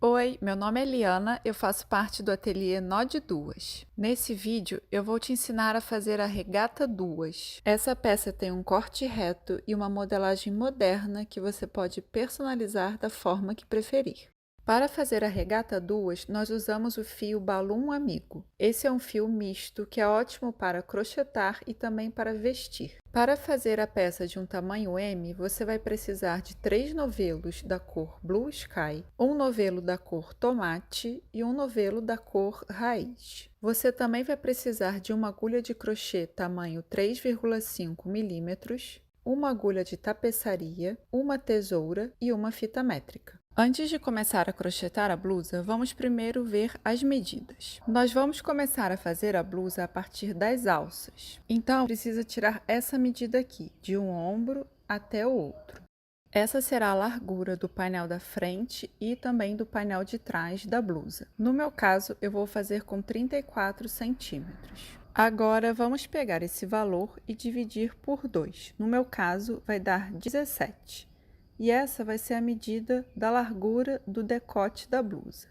Oi, meu nome é Liana, eu faço parte do ateliê Nó de Duas. Nesse vídeo, eu vou te ensinar a fazer a regata duas. Essa peça tem um corte reto e uma modelagem moderna que você pode personalizar da forma que preferir. Para fazer a regata duas, nós usamos o fio Balloon Amigo. Esse é um fio misto que é ótimo para crochetar e também para vestir. Para fazer a peça de um tamanho M, você vai precisar de 3 novelos da cor Blue Sky, um novelo da cor Tomate e um novelo da cor Raiz. Você também vai precisar de uma agulha de crochê tamanho 3,5 milímetros, uma agulha de tapeçaria, uma tesoura e uma fita métrica. Antes de começar a crochetar a blusa, vamos primeiro ver as medidas. Nós vamos começar a fazer a blusa a partir das alças. Então, precisa tirar essa medida aqui, de um ombro até o outro. Essa será a largura do painel da frente e também do painel de trás da blusa. No meu caso, eu vou fazer com 34 centímetros. Agora, vamos pegar esse valor e dividir por 2. No meu caso, vai dar 17. E essa vai ser a medida da largura do decote da blusa.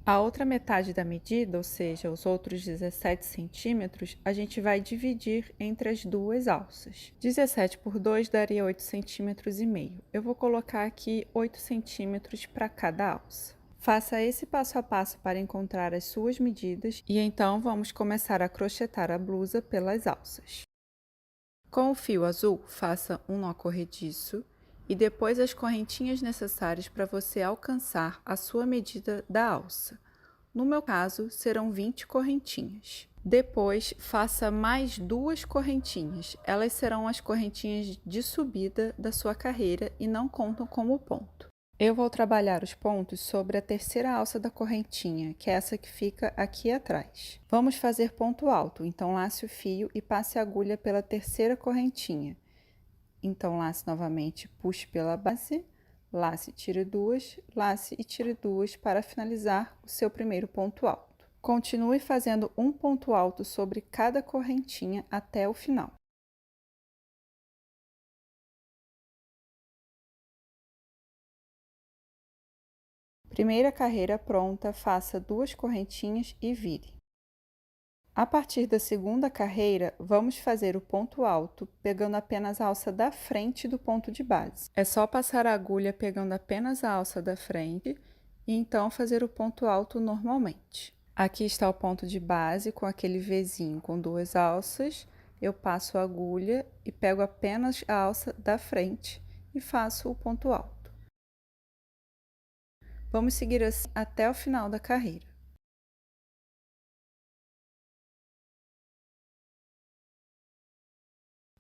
A outra metade da medida, ou seja, os outros 17 centímetros, a gente vai dividir entre as duas alças. 17 por 2 daria 8,5 centímetros. Eu vou colocar aqui 8 centímetros para cada alça. Faça esse passo a passo para encontrar as suas medidas e então vamos começar a crochetar a blusa pelas alças. Com o fio azul, faça um nó corrediço e depois as correntinhas necessárias para você alcançar a sua medida da alça. No meu caso, serão 20 correntinhas. Depois, faça mais 2 correntinhas. Elas serão as correntinhas de subida da sua carreira e não contam como ponto. Eu vou trabalhar os pontos sobre a terceira alça da correntinha, que é essa que fica aqui atrás. Vamos fazer ponto alto, então lace o fio e passe a agulha pela terceira correntinha. Então, lace novamente, puxe pela base, lace, tire duas, lace e tire duas para finalizar o seu primeiro ponto alto. Continue fazendo um ponto alto sobre cada correntinha até o final. Primeira carreira pronta, faça 2 correntinhas e vire. A partir da segunda carreira, vamos fazer o ponto alto, pegando apenas a alça da frente do ponto de base. É só passar a agulha pegando apenas a alça da frente e então fazer o ponto alto normalmente. Aqui está o ponto de base com aquele Vzinho com 2 alças. Eu passo a agulha e pego apenas a alça da frente e faço o ponto alto. Vamos seguir assim até o final da carreira.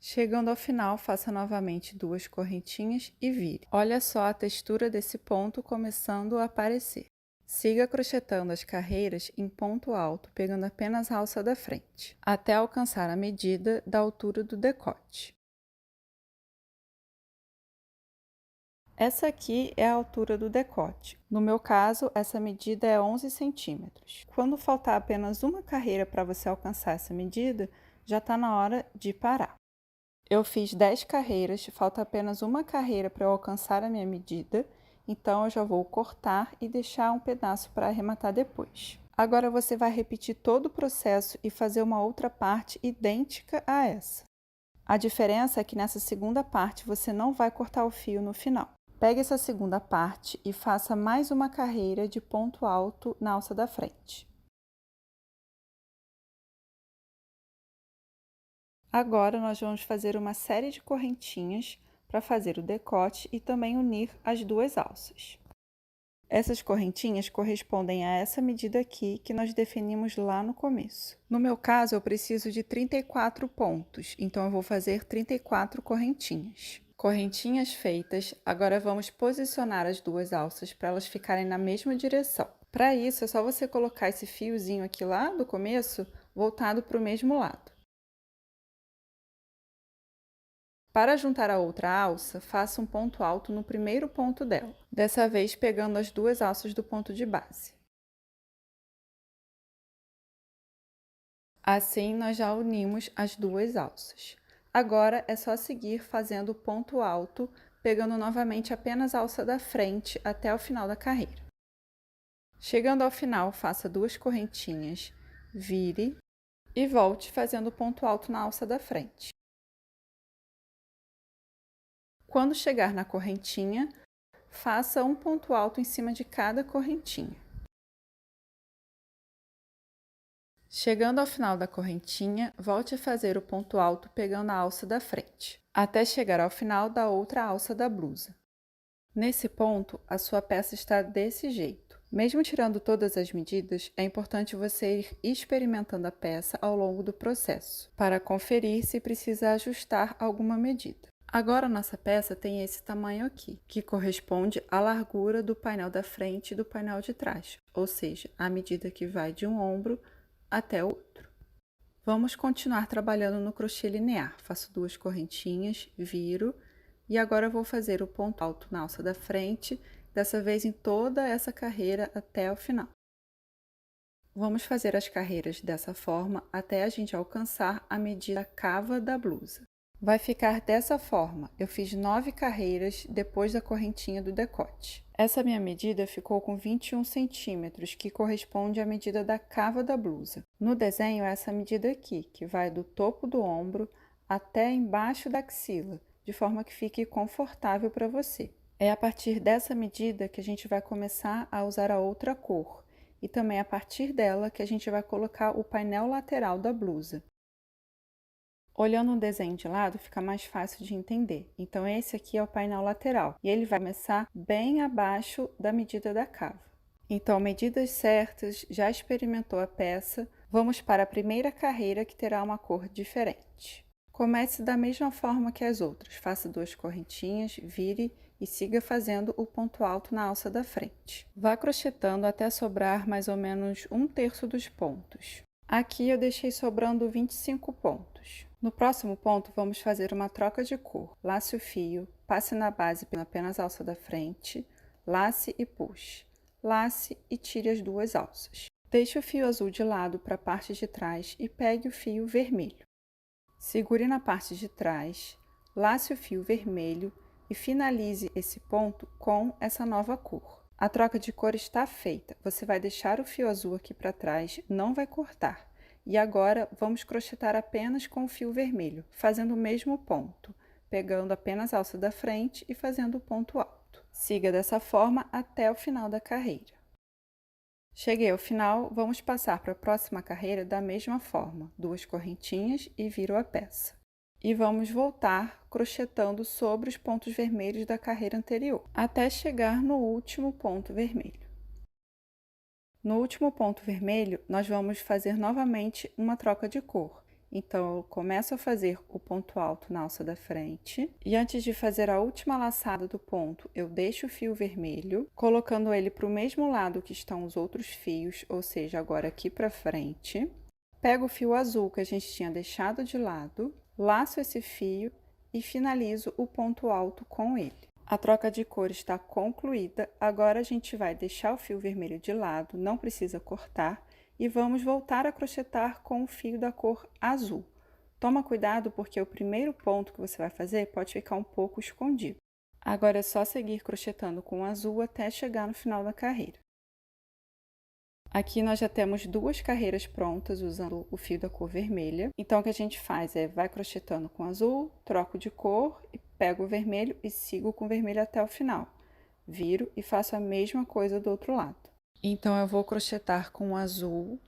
Chegando ao final, faça novamente 2 correntinhas e vire. Olha só a textura desse ponto começando a aparecer. Siga crochetando as carreiras em ponto alto, pegando apenas a alça da frente, até alcançar a medida da altura do decote. Essa aqui é a altura do decote. No meu caso, essa medida é 11 centímetros. Quando faltar apenas uma carreira para você alcançar essa medida, já está na hora de parar. Eu fiz 10 carreiras, falta apenas uma carreira para eu alcançar a minha medida, então eu já vou cortar e deixar um pedaço para arrematar depois. Agora você vai repetir todo o processo e fazer uma outra parte idêntica a essa. A diferença é que nessa segunda parte você não vai cortar o fio no final. Pegue essa segunda parte e faça mais uma carreira de ponto alto na alça da frente. Agora, nós vamos fazer uma série de correntinhas para fazer o decote e também unir as duas alças. Essas correntinhas correspondem a essa medida aqui que nós definimos lá no começo. No meu caso, eu preciso de 34 pontos, então eu vou fazer 34 correntinhas. Correntinhas feitas, agora vamos posicionar as duas alças para elas ficarem na mesma direção. Para isso, é só você colocar esse fiozinho aqui lá do começo voltado para o mesmo lado. Para juntar a outra alça, faça um ponto alto no primeiro ponto dela, dessa vez pegando as duas alças do ponto de base. Assim, nós já unimos as duas alças. Agora, é só seguir fazendo o ponto alto, pegando novamente apenas a alça da frente até o final da carreira. Chegando ao final, faça 2 correntinhas, vire e volte fazendo ponto alto na alça da frente. Quando chegar na correntinha, faça um ponto alto em cima de cada correntinha. Chegando ao final da correntinha, volte a fazer o ponto alto pegando a alça da frente, até chegar ao final da outra alça da blusa. Nesse ponto, a sua peça está desse jeito. Mesmo tirando todas as medidas, é importante você ir experimentando a peça ao longo do processo, para conferir se precisa ajustar alguma medida. Agora, nossa peça tem esse tamanho aqui, que corresponde à largura do painel da frente e do painel de trás, ou seja, a medida que vai de um ombro até o outro. Vamos continuar trabalhando no crochê linear. Faço 2 correntinhas, viro e agora vou fazer o ponto alto na alça da frente, dessa vez em toda essa carreira até o final. Vamos fazer as carreiras dessa forma até a gente alcançar a medida cava da blusa. Vai ficar dessa forma. Eu fiz 9 carreiras depois da correntinha do decote. Essa minha medida ficou com 21 centímetros, que corresponde à medida da cava da blusa. No desenho é essa medida aqui, que vai do topo do ombro até embaixo da axila, de forma que fique confortável para você. É a partir dessa medida que a gente vai começar a usar a outra cor, e também a partir dela que a gente vai colocar o painel lateral da blusa. Olhando o desenho de lado, fica mais fácil de entender. Então, esse aqui é o painel lateral, e ele vai começar bem abaixo da medida da cava. Então, medidas certas, já experimentou a peça, vamos para a primeira carreira que terá uma cor diferente. Comece da mesma forma que as outras, faça 2 correntinhas, vire e siga fazendo o ponto alto na alça da frente. Vá crochetando até sobrar mais ou menos 1/3 dos pontos. Aqui eu deixei sobrando 25 pontos. No próximo ponto, vamos fazer uma troca de cor. Lace o fio, passe na base apenas a alça da frente, lace e puxe. Lace e tire as 2 alças. Deixe o fio azul de lado para a parte de trás e pegue o fio vermelho. Segure na parte de trás, lace o fio vermelho e finalize esse ponto com essa nova cor. A troca de cor está feita. Você vai deixar o fio azul aqui para trás, não vai cortar. E agora, vamos crochetar apenas com o fio vermelho, fazendo o mesmo ponto, pegando apenas a alça da frente e fazendo o ponto alto. Siga dessa forma até o final da carreira. Cheguei ao final, vamos passar para a próxima carreira da mesma forma, 2 correntinhas e viro a peça. E vamos voltar crochetando sobre os pontos vermelhos da carreira anterior, até chegar no último ponto vermelho. No último ponto vermelho, nós vamos fazer novamente uma troca de cor. Então, eu começo a fazer o ponto alto na alça da frente. E antes de fazer a última laçada do ponto, eu deixo o fio vermelho, colocando ele para o mesmo lado que estão os outros fios, ou seja, agora aqui para frente. Pego o fio azul que a gente tinha deixado de lado, laço esse fio e finalizo o ponto alto com ele. A troca de cor está concluída, agora a gente vai deixar o fio vermelho de lado, não precisa cortar, e vamos voltar a crochetar com o fio da cor azul. Toma cuidado porque o primeiro ponto que você vai fazer pode ficar um pouco escondido. Agora é só seguir crochetando com o azul até chegar no final da carreira. Aqui nós já temos 2 carreiras prontas usando o fio da cor vermelha. Então, o que a gente faz é, vai crochetando com azul, troco de cor, e pego o vermelho e sigo com o vermelho até o final. Viro e faço a mesma coisa do outro lado. Então, eu vou crochetar com o azul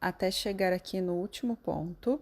até chegar aqui no último ponto.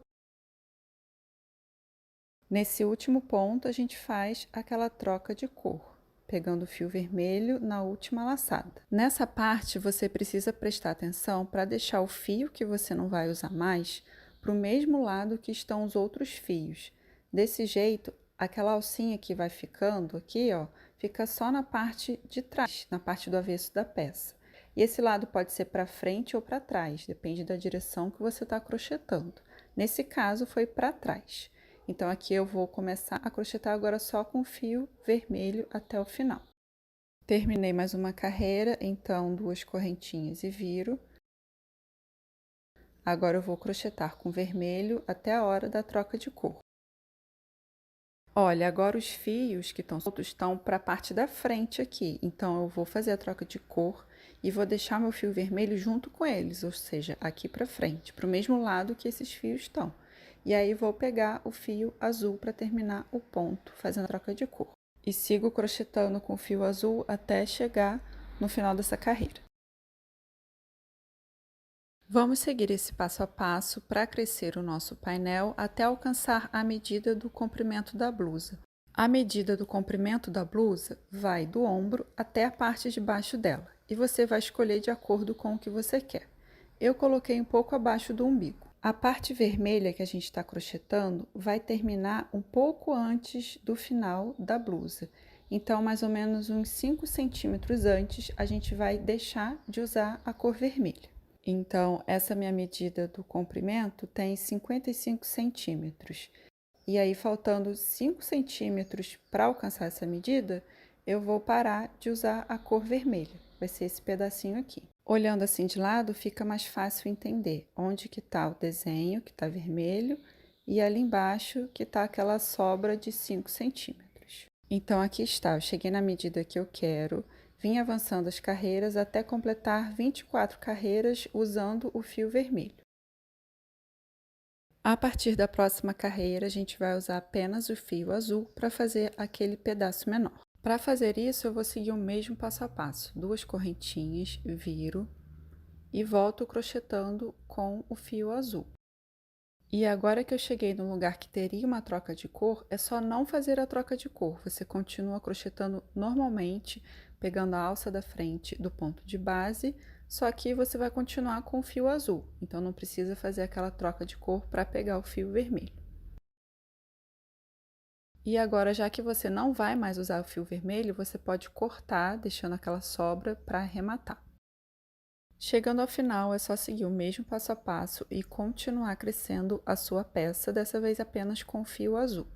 Nesse último ponto, a gente faz aquela troca de cor, pegando o fio vermelho na última laçada. Nessa parte, você precisa prestar atenção para deixar o fio que você não vai usar mais para o mesmo lado que estão os outros fios. Desse jeito, aquela alcinha que vai ficando aqui, ó, fica só na parte de trás, na parte do avesso da peça. E esse lado pode ser para frente ou para trás, depende da direção que você está crochetando. Nesse caso, foi para trás. Então, aqui eu vou começar a crochetar agora só com o fio vermelho até o final. Terminei mais uma carreira, então 2 correntinhas e viro. Agora eu vou crochetar com vermelho até a hora da troca de cor. Olha, agora os fios que estão soltos estão para a parte da frente aqui, então eu vou fazer a troca de cor e vou deixar meu fio vermelho junto com eles, ou seja, aqui para frente, para o mesmo lado que esses fios estão. E aí vou pegar o fio azul para terminar o ponto, fazendo a troca de cor. E sigo crochetando com o fio azul até chegar no final dessa carreira. Vamos seguir esse passo a passo para crescer o nosso painel até alcançar a medida do comprimento da blusa. A medida do comprimento da blusa vai do ombro até a parte de baixo dela, e você vai escolher de acordo com o que você quer. Eu coloquei um pouco abaixo do umbigo. A parte vermelha que a gente está crochetando vai terminar um pouco antes do final da blusa. Então, mais ou menos uns 5 centímetros antes, a gente vai deixar de usar a cor vermelha. Então, essa minha medida do comprimento tem 55 centímetros. E aí, faltando 5 centímetros para alcançar essa medida, eu vou parar de usar a cor vermelha. Vai ser esse pedacinho aqui. Olhando assim de lado, fica mais fácil entender onde que está o desenho, que está vermelho, e ali embaixo que está aquela sobra de 5 centímetros. Então, aqui está, eu cheguei na medida que eu quero, vim avançando as carreiras até completar 24 carreiras usando o fio vermelho. A partir da próxima carreira, a gente vai usar apenas o fio azul para fazer aquele pedaço menor. Para fazer isso, eu vou seguir o mesmo passo a passo. 2 correntinhas, viro e volto crochetando com o fio azul. E agora que eu cheguei no lugar que teria uma troca de cor, é só não fazer a troca de cor. Você continua crochetando normalmente, pegando a alça da frente do ponto de base, só que você vai continuar com o fio azul. Então, não precisa fazer aquela troca de cor para pegar o fio vermelho. E agora, já que você não vai mais usar o fio vermelho, você pode cortar, deixando aquela sobra para arrematar. Chegando ao final, é só seguir o mesmo passo a passo e continuar crescendo a sua peça, dessa vez apenas com fio azul.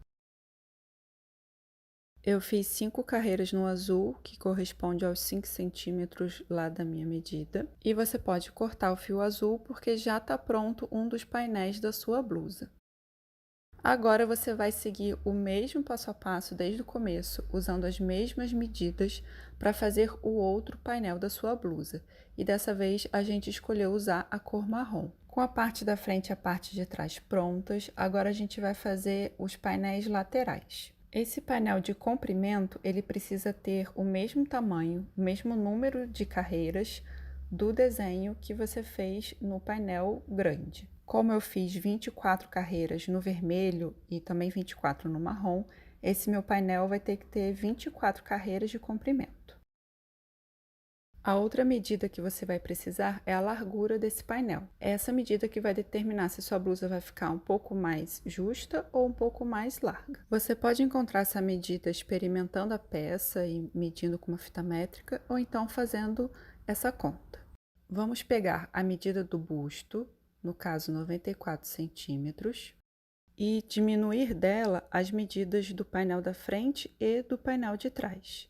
Eu fiz 5 carreiras no azul, que corresponde aos 5 centímetros lá da minha medida. E você pode cortar o fio azul, porque já está pronto um dos painéis da sua blusa. Agora você vai seguir o mesmo passo a passo desde o começo, usando as mesmas medidas para fazer o outro painel da sua blusa. E dessa vez a gente escolheu usar a cor marrom. Com a parte da frente e a parte de trás prontas, agora a gente vai fazer os painéis laterais. Esse painel de comprimento, ele precisa ter o mesmo tamanho, o mesmo número de carreiras do desenho que você fez no painel grande. Como eu fiz 24 carreiras no vermelho e também 24 no marrom, esse meu painel vai ter que ter 24 carreiras de comprimento. A outra medida que você vai precisar é a largura desse painel. É essa medida que vai determinar se sua blusa vai ficar um pouco mais justa ou um pouco mais larga. Você pode encontrar essa medida experimentando a peça e medindo com uma fita métrica, ou então fazendo essa conta. Vamos pegar a medida do busto, no caso 94 centímetros, e diminuir dela as medidas do painel da frente e do painel de trás.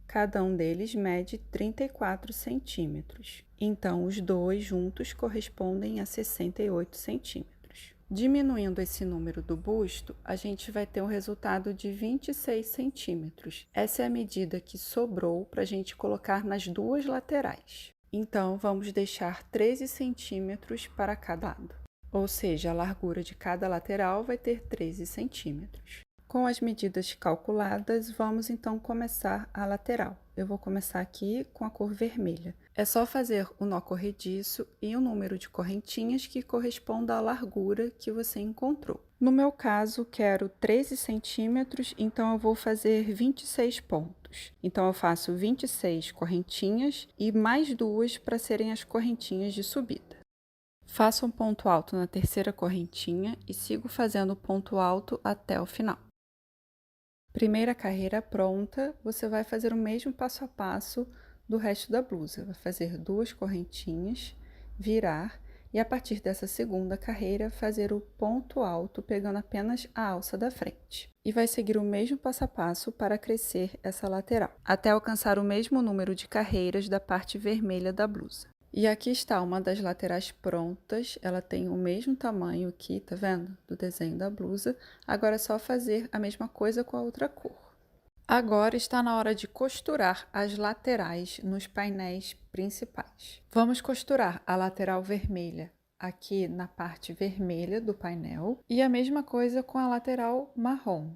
Cada um deles mede 34 centímetros, então os dois juntos correspondem a 68 centímetros. Diminuindo esse número do busto, a gente vai ter um resultado de 26 centímetros. Essa é a medida que sobrou para a gente colocar nas duas laterais. Então, vamos deixar 13 centímetros para cada lado. Ou seja, a largura de cada lateral vai ter 13 centímetros. Com as medidas calculadas, vamos então começar a lateral. Eu vou começar aqui com a cor vermelha. É só fazer o nó corrediço e o número de correntinhas que corresponda à largura que você encontrou. No meu caso, quero 13 centímetros, então eu vou fazer 26 pontos. Então, eu faço 26 correntinhas e mais duas para serem as correntinhas de subida. Faço um ponto alto na terceira correntinha e sigo fazendo ponto alto até o final. Primeira carreira pronta, você vai fazer o mesmo passo a passo do resto da blusa. Vai fazer 2 correntinhas, virar e a partir dessa segunda carreira fazer o ponto alto pegando apenas a alça da frente. E vai seguir o mesmo passo a passo para crescer essa lateral, até alcançar o mesmo número de carreiras da parte vermelha da blusa. E aqui está uma das laterais prontas, ela tem o mesmo tamanho aqui, tá vendo? Do desenho da blusa. Agora é só fazer a mesma coisa com a outra cor. Agora está na hora de costurar as laterais nos painéis principais. Vamos costurar a lateral vermelha aqui na parte vermelha do painel e a mesma coisa com a lateral marrom,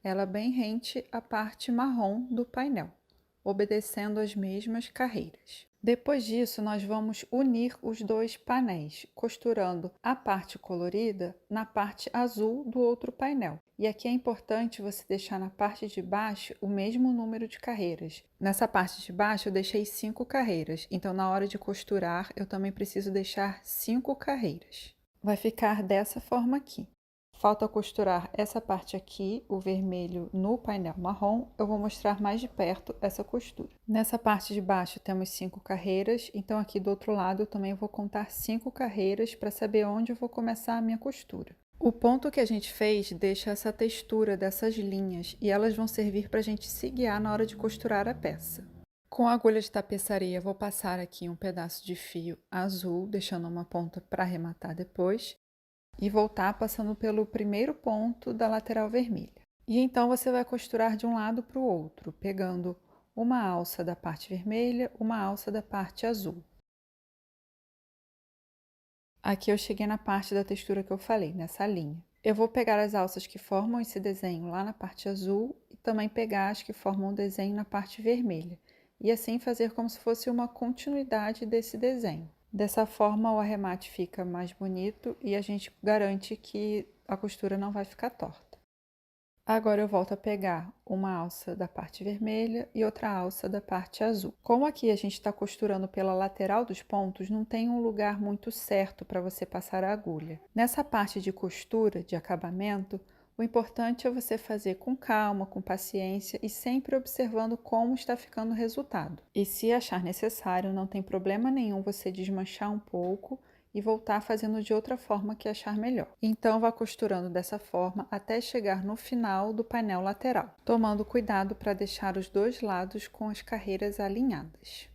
ela bem rente à parte marrom do painel, obedecendo as mesmas carreiras. Depois disso, nós vamos unir os dois painéis, costurando a parte colorida na parte azul do outro painel. E aqui é importante você deixar na parte de baixo o mesmo número de carreiras. Nessa parte de baixo eu deixei 5 carreiras, então na hora de costurar eu também preciso deixar 5 carreiras. Vai ficar dessa forma aqui. Falta costurar essa parte aqui, o vermelho no painel marrom, eu vou mostrar mais de perto essa costura. Nessa parte de baixo temos 5 carreiras, então aqui do outro lado eu também vou contar 5 carreiras para saber onde eu vou começar a minha costura. O ponto que a gente fez deixa essa textura dessas linhas e elas vão servir para a gente se guiar na hora de costurar a peça. Com a agulha de tapeçaria vou passar aqui um pedaço de fio azul, deixando uma ponta para arrematar depois, e voltar passando pelo primeiro ponto da lateral vermelha. E então você vai costurar de um lado para o outro, pegando uma alça da parte vermelha, uma alça da parte azul. Aqui eu cheguei na parte da textura que eu falei, nessa linha. Eu vou pegar as alças que formam esse desenho lá na parte azul e também pegar as que formam o desenho na parte vermelha. E assim fazer como se fosse uma continuidade desse desenho. Dessa forma, o arremate fica mais bonito e a gente garante que a costura não vai ficar torta. Agora eu volto a pegar uma alça da parte vermelha e outra alça da parte azul. Como aqui a gente está costurando pela lateral dos pontos, não tem um lugar muito certo para você passar a agulha. Nessa parte de costura, de acabamento, o importante é você fazer com calma, com paciência e sempre observando como está ficando o resultado. E se achar necessário, não tem problema nenhum você desmanchar um pouco e voltar fazendo de outra forma que achar melhor. Então, vá costurando dessa forma até chegar no final do painel lateral, tomando cuidado para deixar os dois lados com as carreiras alinhadas.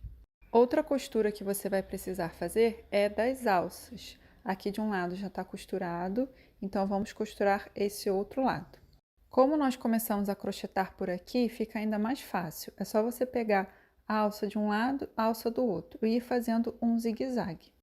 Outra costura que você vai precisar fazer é das alças. Aqui de um lado já está costurado, então vamos costurar esse outro lado. Como nós começamos a crochetar por aqui, fica ainda mais fácil. É só você pegar a alça de um lado, a alça do outro e ir fazendo um zigue-zague.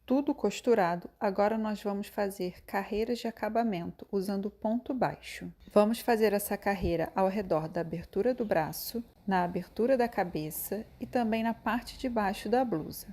Tudo costurado, agora nós vamos fazer carreiras de acabamento usando ponto baixo. Vamos fazer essa carreira ao redor da abertura do braço, na abertura da cabeça e também na parte de baixo da blusa.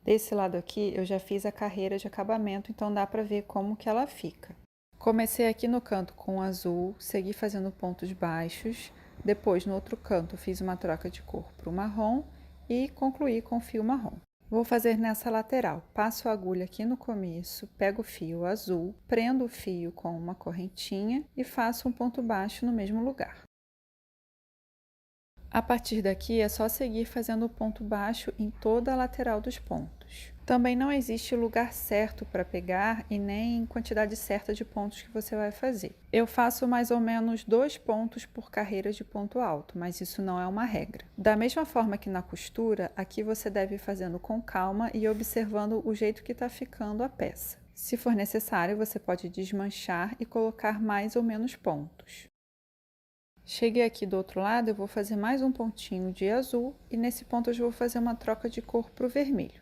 Desse lado aqui eu já fiz a carreira de acabamento, então dá para ver como que ela fica. Comecei aqui no canto com azul, segui fazendo pontos baixos, depois no outro canto fiz uma troca de cor para o marrom e concluí com fio marrom. Vou fazer nessa lateral, passo a agulha aqui no começo, pego o fio azul, prendo o fio com uma correntinha e faço um ponto baixo no mesmo lugar. A partir daqui é só seguir fazendo o ponto baixo em toda a lateral dos pontos. Também não existe lugar certo para pegar e nem quantidade certa de pontos que você vai fazer. Eu faço mais ou menos 2 pontos por carreira de ponto alto, mas isso não é uma regra. Da mesma forma que na costura, aqui você deve ir fazendo com calma e observando o jeito que está ficando a peça. Se for necessário, você pode desmanchar e colocar mais ou menos pontos. Cheguei aqui do outro lado, eu vou fazer mais um pontinho de azul e nesse ponto eu já vou fazer uma troca de cor para o vermelho.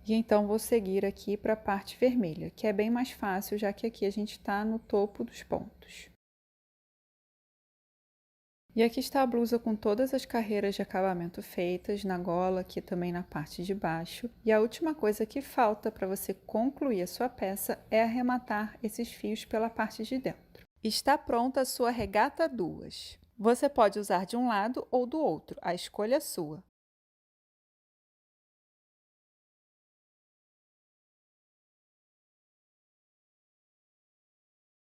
E então vou seguir aqui para a parte vermelha, que é bem mais fácil, já que aqui a gente está no topo dos pontos. E aqui está a blusa com todas as carreiras de acabamento feitas, na gola, aqui também na parte de baixo. E a última coisa que falta para você concluir a sua peça é arrematar esses fios pela parte de dentro. Está pronta a sua regata 2. Você pode usar de um lado ou do outro, a escolha é sua.